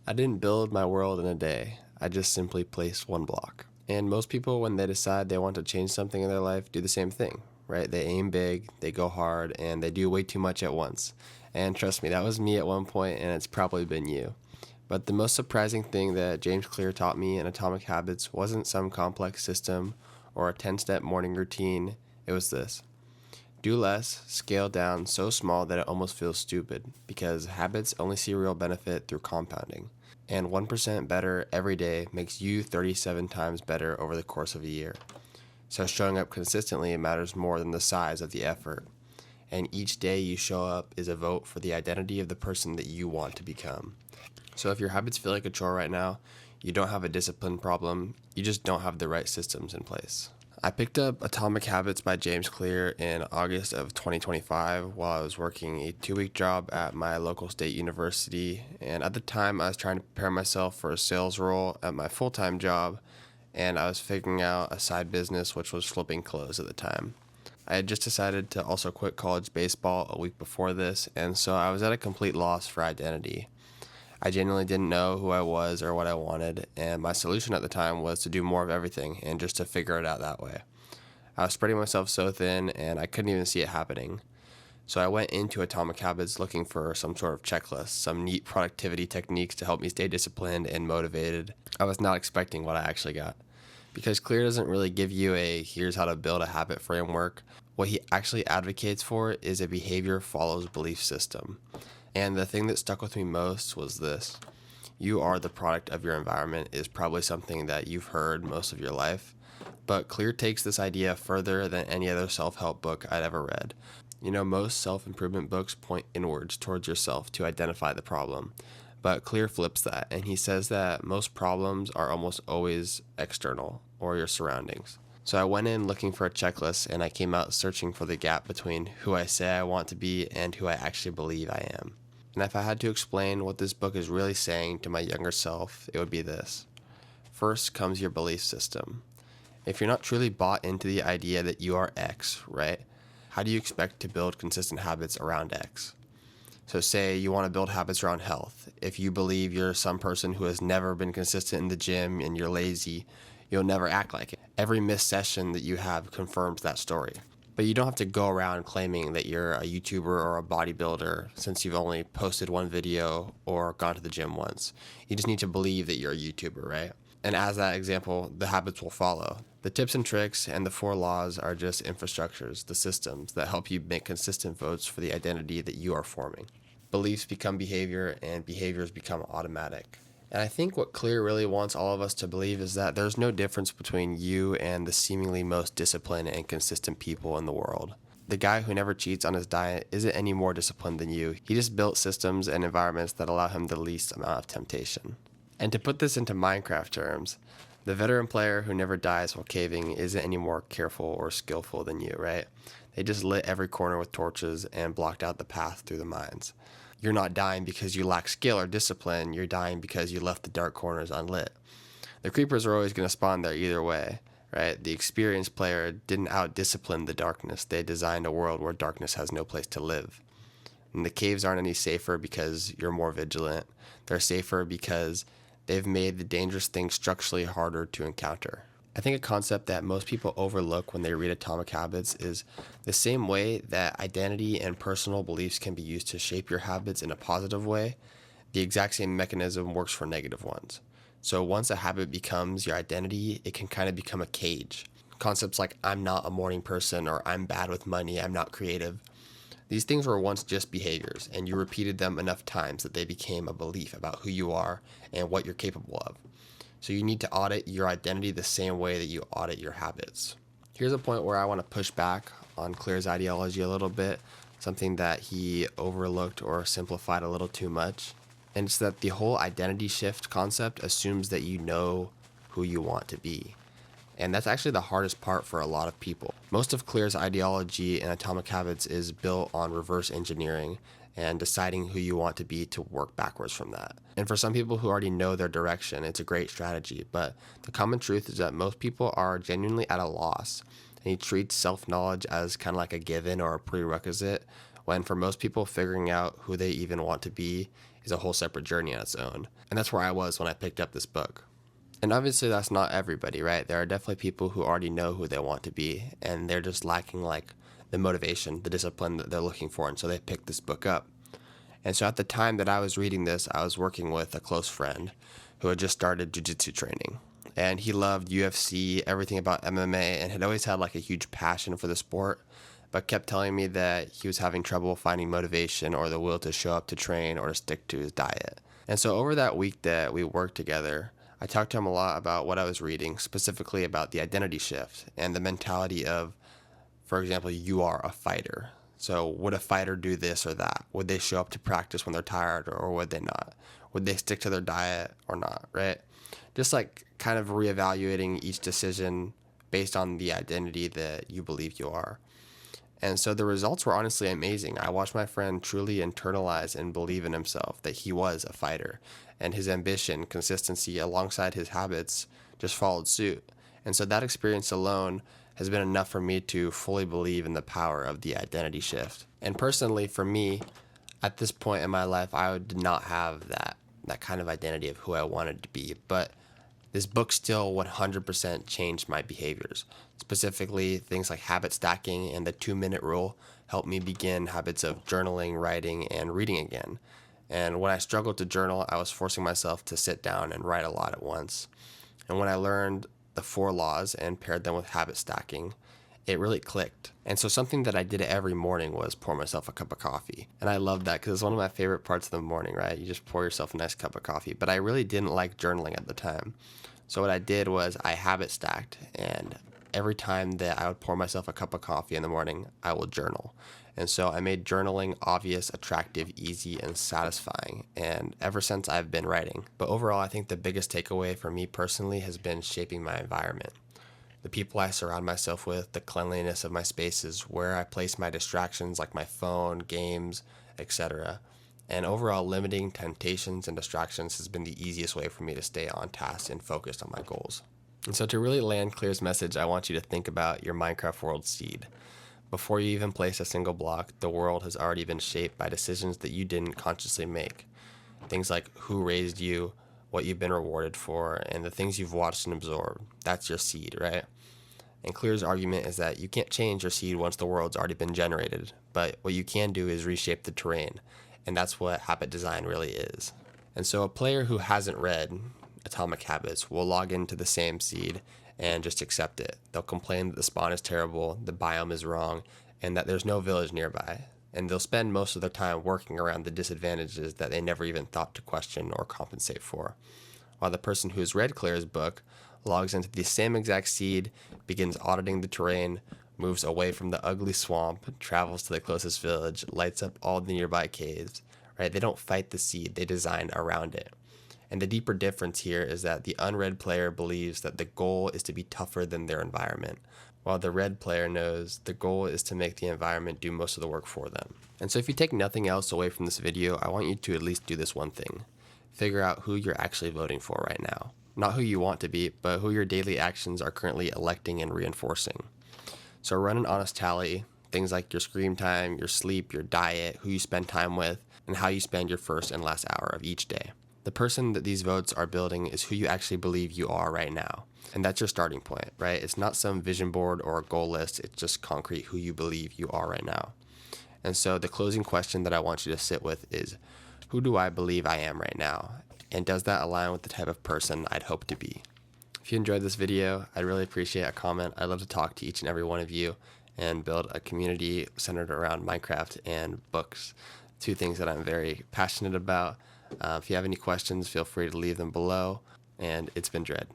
I didn't build my world in a day. I just simply placed one block. And most people, when they decide they want to change something in their life, do the same thing, right? They aim big, they go hard, and they do way too much at once. And trust me, that was me at one point, and it's probably been you. But the most surprising thing that James Clear taught me in Atomic Habits wasn't some complex system or a 10-step morning routine. It was this: do less, scale down so small that it almost feels stupid, because habits only see real benefit through compounding. And 1% better every day makes you 37 times better over the course of a year. So showing up consistently matters more than the size of the effort. And each day you show up is a vote for the identity of the person that you want to become. So if your habits feel like a chore right now, you don't have a discipline problem, you just don't have the right systems in place. I picked up Atomic Habits by James Clear in August of 2025 while I was working a 2-week job at my local state university. And at the time, I was trying to prepare myself for a sales role at my full-time job, and I was figuring out a side business which was flipping clothes at the time. I had just decided to also quit college baseball a week before this, and so I was at a complete loss for identity. I genuinely didn't know who I was or what I wanted, and my solution at the time was to do more of everything and just to figure it out that way. I was spreading myself so thin, and I couldn't even see it happening. So I went into Atomic Habits looking for some sort of checklist, some neat productivity techniques to help me stay disciplined and motivated. I was not expecting what I actually got. Because Clear doesn't really give you a here's how to build a habit framework. What he actually advocates for is a behavior follows belief system. And the thing that stuck with me most was this: you are the product of your environment is probably something that you've heard most of your life, but Clear takes this idea further than any other self-help book I'd ever read. You know, most self-improvement books point inwards towards yourself to identify the problem, but Clear flips that, and he says that most problems are almost always external, or your surroundings. So I went in looking for a checklist, and I came out searching for the gap between who I say I want to be and who I actually believe I am. And if I had to explain what this book is really saying to my younger self, it would be this. First comes your belief system. If you're not truly bought into the idea that you are X, right, how do you expect to build consistent habits around X? So say you want to build habits around health. If you believe you're some person who has never been consistent in the gym and you're lazy, you'll never act like it. Every missed session that you have confirms that story. But you don't have to go around claiming that you're a YouTuber or a bodybuilder since you've only posted one video or gone to the gym once. You just need to believe that you're a YouTuber, right? And as that example, the habits will follow. The tips and tricks and the 4 laws are just infrastructures, the systems that help you make consistent votes for the identity that you are forming. Beliefs become behavior, and behaviors become automatic. And I think what Clear really wants all of us to believe is that there's no difference between you and the seemingly most disciplined and consistent people in the world. The guy who never cheats on his diet isn't any more disciplined than you. He just built systems and environments that allow him the least amount of temptation. And to put this into Minecraft terms, the veteran player who never dies while caving isn't any more careful or skillful than you, right? They just lit every corner with torches and blocked out the path through the mines. You're not dying because you lack skill or discipline, you're dying because you left the dark corners unlit. The creepers are always going to spawn there either way, right? The experienced player didn't out-discipline the darkness, they designed a world where darkness has no place to live. And the caves aren't any safer because you're more vigilant, they're safer because they've made the dangerous things structurally harder to encounter. I think a concept that most people overlook when they read Atomic Habits is the same way that identity and personal beliefs can be used to shape your habits in a positive way, the exact same mechanism works for negative ones. So once a habit becomes your identity, it can kind of become a cage. Concepts like I'm not a morning person or I'm bad with money, I'm not creative. These things were once just behaviors, and you repeated them enough times that they became a belief about who you are and what you're capable of. So you need to audit your identity the same way that you audit your habits. Here's a point where I want to push back on Clear's ideology a little bit, something that he overlooked or simplified a little too much. And it's that the whole identity shift concept assumes that you know who you want to be. And that's actually the hardest part for a lot of people. Most of Clear's ideology in Atomic Habits is built on reverse engineering and deciding who you want to be to work backwards from that. And for some people who already know their direction, it's a great strategy, but the common truth is that most people are genuinely at a loss, and he treats self-knowledge as kind of like a given or a prerequisite, when for most people figuring out who they even want to be is a whole separate journey on its own. And that's where I was when I picked up this book. And obviously that's not everybody, right? There are definitely people who already know who they want to be, and they're just lacking like the motivation, the discipline that they're looking for, and so they pick this book up. And so at the time that I was reading this, I was working with a close friend who had just started jiu-jitsu training. And he loved UFC, everything about MMA, and had always had like a huge passion for the sport, but kept telling me that he was having trouble finding motivation or the will to show up to train or to stick to his diet. And so over that week that we worked together, I talked to him a lot about what I was reading, specifically about the identity shift and the mentality of, for example, you are a fighter. So would a fighter do this or that? Would they show up to practice when they're tired, or would they not? Would they stick to their diet or not, right? Just like kind of reevaluating each decision based on the identity that you believe you are. And so the results were honestly amazing. I watched my friend truly internalize and believe in himself that he was a fighter, and his ambition, consistency alongside his habits just followed suit. And so that experience alone has been enough for me to fully believe in the power of the identity shift. And personally, for me, at this point in my life, I did not have that kind of identity of who I wanted to be. But this book still 100% changed my behaviors. Specifically, things like habit stacking and the 2-minute rule helped me begin habits of journaling, writing, and reading again. And when I struggled to journal, I was forcing myself to sit down and write a lot at once. And when I learned the 4 laws and paired them with habit stacking, it really clicked. And so something that I did every morning was pour myself a cup of coffee. And I love that because it's one of my favorite parts of the morning, right? You just pour yourself a nice cup of coffee. But I really didn't like journaling at the time. So what I did was I habit stacked, and every time that I would pour myself a cup of coffee in the morning, I will journal. And so I made journaling obvious, attractive, easy, and satisfying. And ever since, I've been writing. But overall, I think the biggest takeaway for me personally has been shaping my environment. The people I surround myself with, the cleanliness of my spaces, where I place my distractions like my phone, games, etc. And overall, limiting temptations and distractions has been the easiest way for me to stay on task and focused on my goals. And so to really land Clear's message, I want you to think about your Minecraft world seed. Before you even place a single block, the world has already been shaped by decisions that you didn't consciously make. Things like who raised you, what you've been rewarded for, and the things you've watched and absorbed. That's your seed, right? And Clear's argument is that you can't change your seed once the world's already been generated, but what you can do is reshape the terrain, and that's what habit design really is. And so a player who hasn't read Atomic Habits will log into the same seed and just accept it. They'll complain that the spawn is terrible, the biome is wrong, and that there's no village nearby. And they'll spend most of their time working around the disadvantages that they never even thought to question or compensate for. While the person who's read Clear's book logs into the same exact seed, begins auditing the terrain, moves away from the ugly swamp, travels to the closest village, lights up all the nearby caves, right? They don't fight the seed, they design around it. And the deeper difference here is that the unread player believes that the goal is to be tougher than their environment, while the read player knows the goal is to make the environment do most of the work for them. And so if you take nothing else away from this video, I want you to at least do this one thing. Figure out who you're actually voting for right now. Not who you want to be, but who your daily actions are currently electing and reinforcing. So run an honest tally, things like your screen time, your sleep, your diet, who you spend time with, and how you spend your first and last hour of each day. The person that these votes are building is who you actually believe you are right now. And that's your starting point, right? It's not some vision board or a goal list. It's just concrete who you believe you are right now. And so the closing question that I want you to sit with is, who do I believe I am right now? And does that align with the type of person I'd hope to be? If you enjoyed this video, I'd really appreciate a comment. I'd love to talk to each and every one of you and build a community centered around Minecraft and books, 2 things that I'm very passionate about. If you have any questions, feel free to leave them below, and it's been Dread.